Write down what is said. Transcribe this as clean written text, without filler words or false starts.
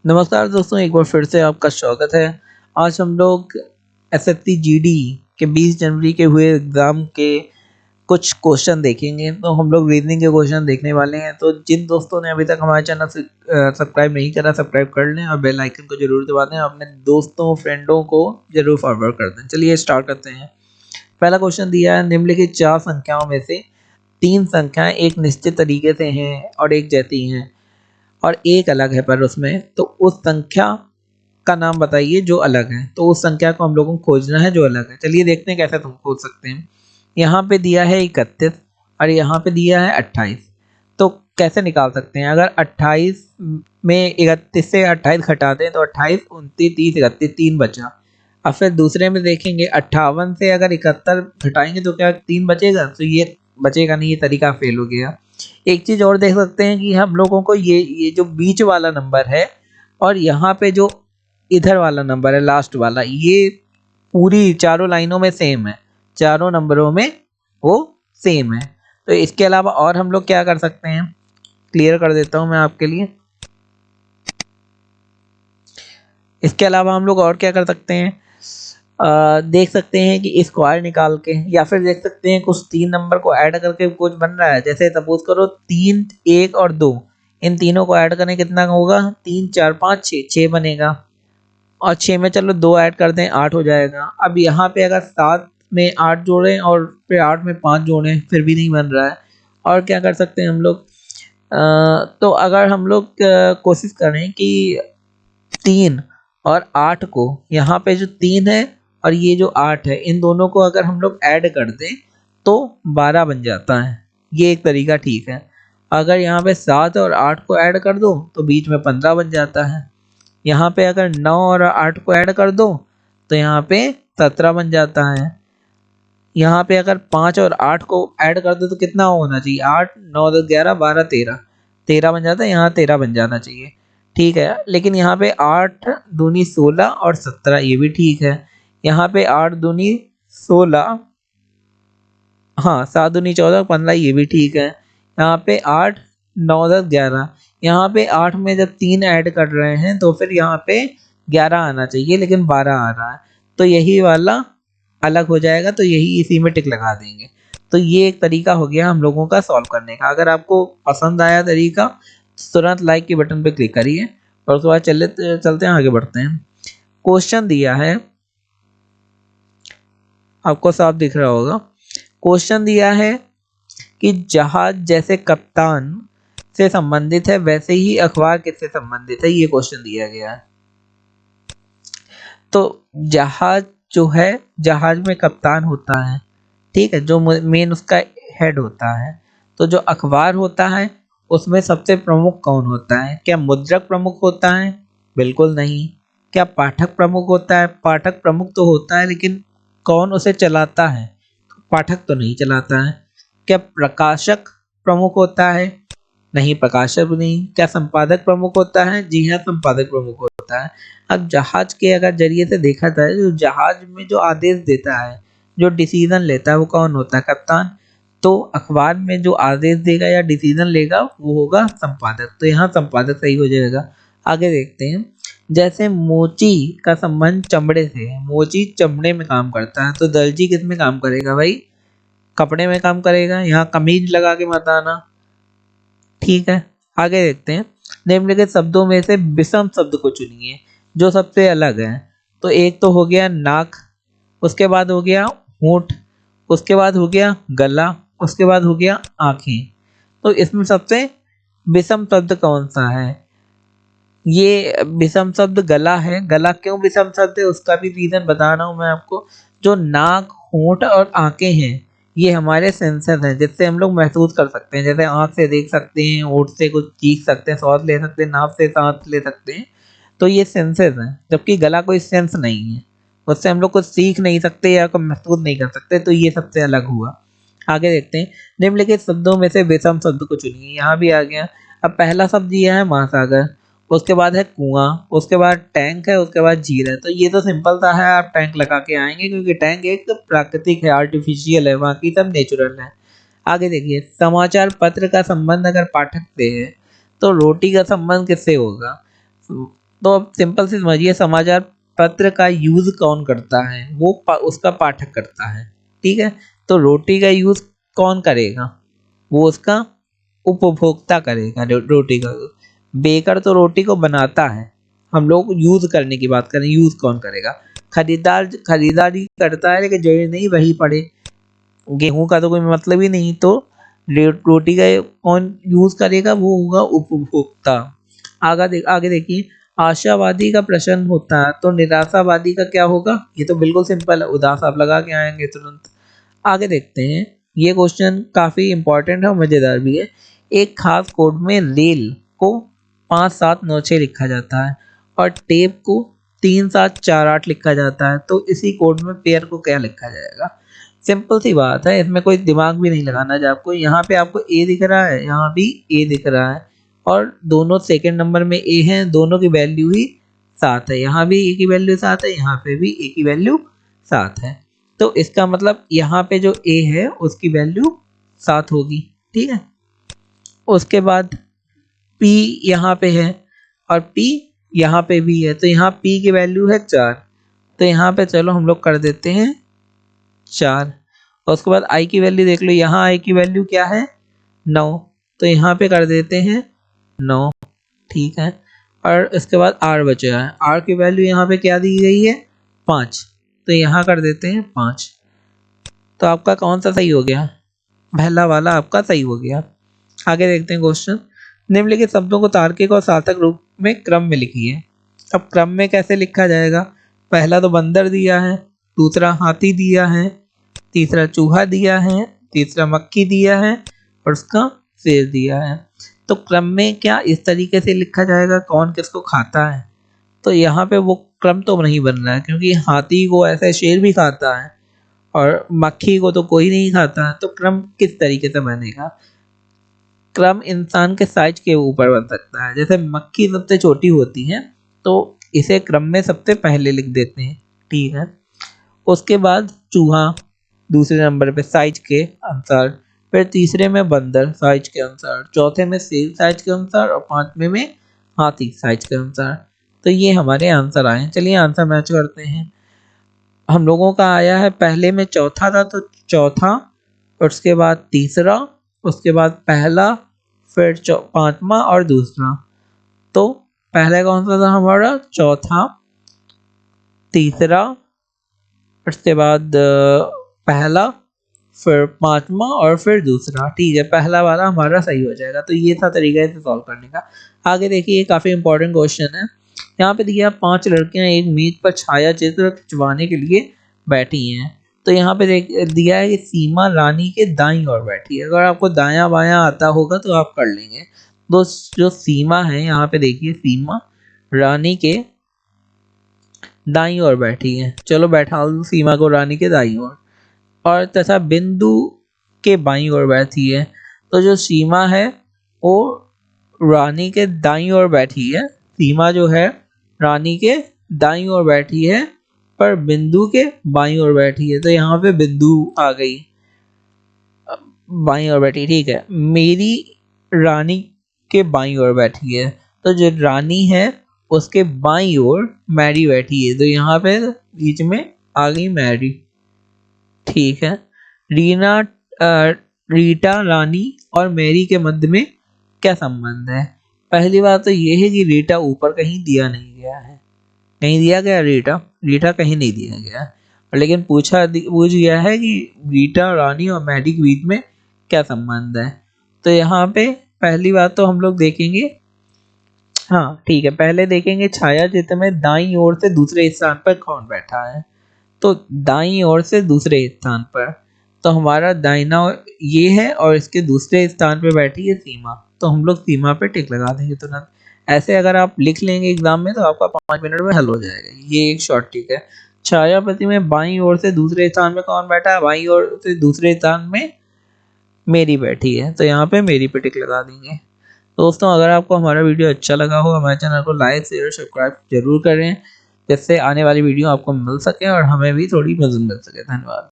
नमस्कार दोस्तों, एक बार फिर से आपका स्वागत है। आज हम लोग एसएससी जीडी के 20 जनवरी के हुए एग्ज़ाम के कुछ क्वेश्चन देखेंगे। तो हम लोग रीजनिंग के क्वेश्चन देखने वाले हैं। तो जिन दोस्तों ने अभी तक हमारे चैनल से सब्सक्राइब नहीं करा, सब्सक्राइब कर लें और बेल आइकन को ज़रूर दबा दें। अपने दोस्तों फ्रेंडों को ज़रूर फॉरवर्ड कर दें। चलिए स्टार्ट करते हैं। पहला क्वेश्चन दिया है, निम्नलिखित 4 संख्याओं में से 3 संख्याएँ एक निश्चित तरीके से हैं और एक जैसी हैं और एक अलग है पर उसमें, तो उस संख्या का नाम बताइए जो अलग है। तो उस संख्या को हम लोगों को खोजना है जो अलग है। चलिए देखते हैं कैसे तुम खोज सकते हैं। यहाँ पे दिया है 31 और यहाँ पे दिया है 28। तो कैसे निकाल सकते हैं? अगर 28 में 31 से 28 घटा दें तो 28, 29, 30, 31 3 बचा। अब फिर दूसरे में देखेंगे 58 से अगर 71 घटाएंगे तो क्या 3 बचेगा? तो ये बचेगा नहीं, ये तरीका फेल हो गया। एक चीज़ और देख सकते हैं कि हम लोगों को ये जो बीच वाला नंबर है और यहाँ पे जो इधर वाला नंबर है लास्ट वाला, ये पूरी चारों लाइनों में सेम है, चारों नंबरों में वो सेम है। तो इसके अलावा और हम लोग क्या कर सकते हैं, क्लियर कर देता हूँ मैं आपके लिए। इसके अलावा हम लोग और क्या कर सकते हैं, देख सकते हैं कि स्क्वायर निकाल के, या फिर देख सकते हैं कुछ 3 नंबर को ऐड करके कुछ बन रहा है। जैसे सपोज करो 3, 1 और 2, इन तीनों को ऐड करें कितना होगा? 3, 4, 5, 6, 6 बनेगा। और 6 में चलो 2 ऐड कर दें, 8 हो जाएगा। अब यहाँ पे अगर 7 में 8 जोड़ें और फिर 8 में 5 जोड़ें, फिर भी नहीं बन रहा है। और क्या कर सकते हैं हम लोग? तो अगर हम लोग कोशिश करें कि 3 और 8 को, यहाँ पे जो 3 है और ये जो 8 है, इन दोनों को अगर हम लोग ऐड कर दें तो 12 बन जाता है। ये एक तरीका ठीक है। अगर यहाँ पे 7 और 8 को ऐड कर दो तो बीच में 15 बन जाता है। यहाँ पे अगर 9 और 8 को ऐड कर दो तो यहाँ पे 17 बन जाता है। यहाँ पे अगर 5 और 8 को ऐड कर दो तो कितना होना चाहिए? 8, 9, 10, 11, 12, 13, 13 बन जाता है। यहाँ 13 बन जाना चाहिए। ठीक है, लेकिन यहाँ पे 8 दूनी 16 और 17, ये भी ठीक है। यहाँ पे 8 दूनी 16, हाँ 7 दूनी 14, 15, ये भी ठीक है। यहाँ पे 8, 9, 10, 11, यहाँ पे 8 में जब 3 ऐड कर रहे हैं तो फिर यहाँ पे 11 आना चाहिए, लेकिन 12 आ रहा है। तो यही वाला अलग हो जाएगा, तो यही इसी में टिक लगा देंगे। तो ये एक तरीका हो गया हम लोगों का सॉल्व करने का। अगर आपको पसंद आया तरीका तो तुरंत लाइक के बटन पे क्लिक करिए और उसके बाद चलते हैं, आगे बढ़ते हैं। क्वेश्चन दिया है, आपको साफ दिख रहा होगा। क्वेश्चन दिया है कि जहाज जैसे कप्तान से संबंधित है वैसे ही अखबार किससे संबंधित है, ये क्वेश्चन दिया गया है। तो जहाज जो है, जहाज में कप्तान होता है, ठीक है, जो मेन उसका हेड होता है। तो जो अखबार होता है उसमें सबसे प्रमुख कौन होता है? क्या मुद्रक प्रमुख होता है? बिल्कुल नहीं। क्या पाठक प्रमुख होता है? पाठक प्रमुख तो होता है, लेकिन कौन उसे चलाता है? पाठक तो नहीं चलाता है। क्या प्रकाशक प्रमुख होता है? नहीं, प्रकाशक भी नहीं। क्या संपादक प्रमुख होता है? जी हाँ, संपादक प्रमुख होता है। अब जहाज के अगर जरिए से देखा जाए तो जहाज में जो आदेश देता है, जो डिसीजन लेता है, वो कौन होता है? कप्तान। तो अखबार में जो आदेश देगा या डिसीजन लेगा वो होगा संपादक। तो यहाँ संपादक सही हो जाएगा। आगे देखते हैं। जैसे मोची का संबंध चमड़े से है, मोची चमड़े में काम करता है, तो दर्जी किस में काम करेगा भाई? कपड़े में काम करेगा। यहाँ कमीज लगा के मत आना, ठीक है। आगे देखते हैं। निम्नलिखित शब्दों में से विषम शब्द को चुनिए जो सबसे अलग है। तो एक तो हो गया नाक, उसके बाद हो गया होंठ, उसके बाद हो गया गला, उसके बाद हो गया आंखें। तो इसमें सबसे विषम शब्द कौन सा है? ये विषम शब्द गला है। गला क्यों विषम शब्द है उसका भी रीजन बता रहा हूं मैं आपको। जो नाक, होंठ और आंखें हैं, ये हमारे सेंसर हैं जिससे हम लोग महसूस कर सकते हैं। जैसे आंख से देख सकते हैं, होंठ से कुछ चीख सकते हैं, स्वाद ले सकते हैं, नाक से सांस ले सकते हैं। तो ये सेंसेस हैं, जबकि गला कोई सेंस नहीं है, उससे हम लोग कुछ सीख नहीं सकते या कुछ महसूस नहीं कर सकते। तो ये सबसे अलग हुआ। आगे देखते हैं। निम्नलिखित शब्दों में से विषम शब्द को चुनिए। यहाँ भी आ गया। अब पहला शब्द ये है महासागर, उसके बाद है कुआं, उसके बाद टैंक है, उसके बाद झील है। तो ये तो सिंपल सा है, आप टैंक लगा के आएंगे क्योंकि टैंक एक प्राकृतिक है, आर्टिफिशियल है, बाकी सब नेचुरल है। आगे देखिए। समाचार पत्र का संबंध अगर पाठक से है तो रोटी का संबंध किससे होगा? तो अब सिंपल से समझिए, समाचार पत्र का यूज कौन करता है? वो उसका पाठक करता है, ठीक है। तो रोटी का यूज कौन करेगा? वो उसका उपभोक्ता करेगा रोटी का। बेकर तो रोटी को बनाता है, हम लोग यूज करने की बात करें, यूज कौन करेगा? खरीदार खरीदारी करता है, लेकिन जरूरी नहीं वही पड़े। गेहूं का तो कोई मतलब ही नहीं, तो रोटी का कौन यूज करेगा? वो होगा उपभोक्ता। आगे देखिए, आशावादी का प्रश्न होता है तो निराशावादी का क्या होगा? ये तो बिल्कुल सिंपल है, उदास आप लगा के आएंगे तुरंत। आगे देखते हैं, ये क्वेश्चन काफी इंपॉर्टेंट है और मजेदार भी है। एक खास कोड में रेल को 5796 लिखा जाता है और टेप को 3748 लिखा जाता है, तो इसी कोड में पेयर को क्या लिखा जाएगा? सिंपल सी बात है, इसमें कोई दिमाग भी नहीं लगाना है आपको। यहाँ पे आपको ए दिख रहा है, यहाँ भी ए दिख रहा है, और दोनों सेकंड नंबर में ए हैं, दोनों की वैल्यू ही 7 है। यहाँ भी ए की वैल्यू 7 है, यहाँ पे भी ए की वैल्यू 7 है। तो इसका मतलब यहाँ पे जो ए है उसकी वैल्यू 7 होगी, ठीक है। उसके बाद P यहाँ पे है और P यहाँ पे भी है, तो यहाँ P की वैल्यू है 4। तो यहाँ पे चलो हम लोग कर देते हैं 4। और उसके बाद I की वैल्यू देख लो, यहाँ I की वैल्यू क्या है? 9। तो यहाँ पे कर देते हैं 9, ठीक है। और इसके बाद R बचा है, R की वैल्यू यहाँ पे क्या दी गई है? 5। तो यहाँ कर देते हैं 5। तो आपका कौन सा सही हो गया? पहला वाला आपका सही हो गया। आगे देखते हैं क्वेश्चन। निम्नलिखित शब्दों को तार्किक और सार्थक रूप में क्रम में लिखिए। अब क्रम में कैसे लिखा जाएगा? पहला तो बंदर दिया है, दूसरा हाथी दिया है, तीसरा चूहा दिया है, तीसरा मक्खी दिया है और उसका शेर दिया है। तो क्रम में क्या इस तरीके से लिखा जाएगा, कौन किसको खाता है? तो यहाँ पे वो क्रम तो नहीं बन रहा है, क्योंकि हाथी को ऐसे शेर भी खाता है और मक्खी को तो कोई नहीं खाता है। तो क्रम किस तरीके से बनेगा? क्रम इंसान के साइज के ऊपर बन सकता है। जैसे मक्खी सबसे छोटी होती है, तो इसे क्रम में सबसे पहले लिख देते हैं, ठीक है। उसके बाद चूहा दूसरे नंबर पे साइज के अनुसार, फिर तीसरे में बंदर साइज के अनुसार, चौथे में शेर साइज के अनुसार और पांचवें में हाथी साइज के अनुसार। तो ये हमारे आंसर आए। चलिए आंसर मैच करते हैं। हम लोगों का आया है, पहले में चौथा था तो चौथा, और उसके बाद तीसरा, उसके बाद पहला, फिर पांचवा और दूसरा। तो पहले कौन सा था हमारा? चौथा, तीसरा, उसके बाद पहला, फिर पांचवा और फिर दूसरा, ठीक है। पहला वाला हमारा सही हो जाएगा। तो ये था तरीका इसे सॉल्व करने का। आगे देखिए, ये काफी इंपॉर्टेंट क्वेश्चन है। यहाँ पे दिया 5 लड़कियां एक मेज पर छाया चित्र खिंचवाने के लिए बैठी हैं। तो यहाँ पे दिया है कि सीमा रानी के दाईं ओर बैठी है। अगर आपको दायां बायां आता होगा तो आप कर लेंगे। तो जो सीमा है, यहाँ पे देखिए, सीमा रानी के दाईं ओर बैठी है। चलो बैठा दो सीमा को रानी के दाईं ओर, और तथा बिंदु के बाईं ओर बैठी है। तो जो सीमा है वो रानी के दाईं ओर बैठी है। सीमा जो है रानी के दाईं ओर बैठी है, पर बिंदु के बाईं ओर बैठी है। तो यहाँ पे बिंदु आ गई, बाईं ओर बैठी, ठीक है। मेरी रानी के बाईं ओर बैठी है, तो जो रानी है उसके बाईं ओर मैरी बैठी है। तो यहाँ पे बीच में आ गई मैरी, ठीक है। रीटा रानी और मैरी के मध्य में क्या संबंध है? पहली बात तो ये है कि रीटा ऊपर कहीं दिया नहीं गया है। कहीं दिया गया रीटा कहीं नहीं दिया गया, लेकिन पूछ गया है कि रीटा रानी और मैरी के बीच में क्या संबंध है। तो यहाँ पे पहली बात तो हम लोग देखेंगे, हाँ ठीक है, पहले देखेंगे छाया चित्र में दाईं ओर से दूसरे स्थान पर कौन बैठा है। तो दाईं ओर से दूसरे स्थान पर, तो हमारा दाहिना ये है और इसके दूसरे स्थान पे बैठी है सीमा। तो हम लोग सीमा पे टिक लगा देंगे तुरंत। ऐसे अगर आप लिख लेंगे एग्जाम में तो आपका 5 मिनट में हल हो जाएगा। ये एक शॉर्ट ट्रिक है। छायापति में बाईं ओर से दूसरे स्थान में कौन बैठा है? बाईं ओर से दूसरे स्थान में मेरी बैठी है, तो यहाँ पे मेरी पे टिक लगा देंगे। दोस्तों, अगर आपको हमारा वीडियो अच्छा लगा हो, हमारे चैनल को लाइक शेयर सब्सक्राइब जरूर करें, जिससे आने वाली वीडियो आपको मिल सके और हमें भी थोड़ी मदद मिल सके। धन्यवाद।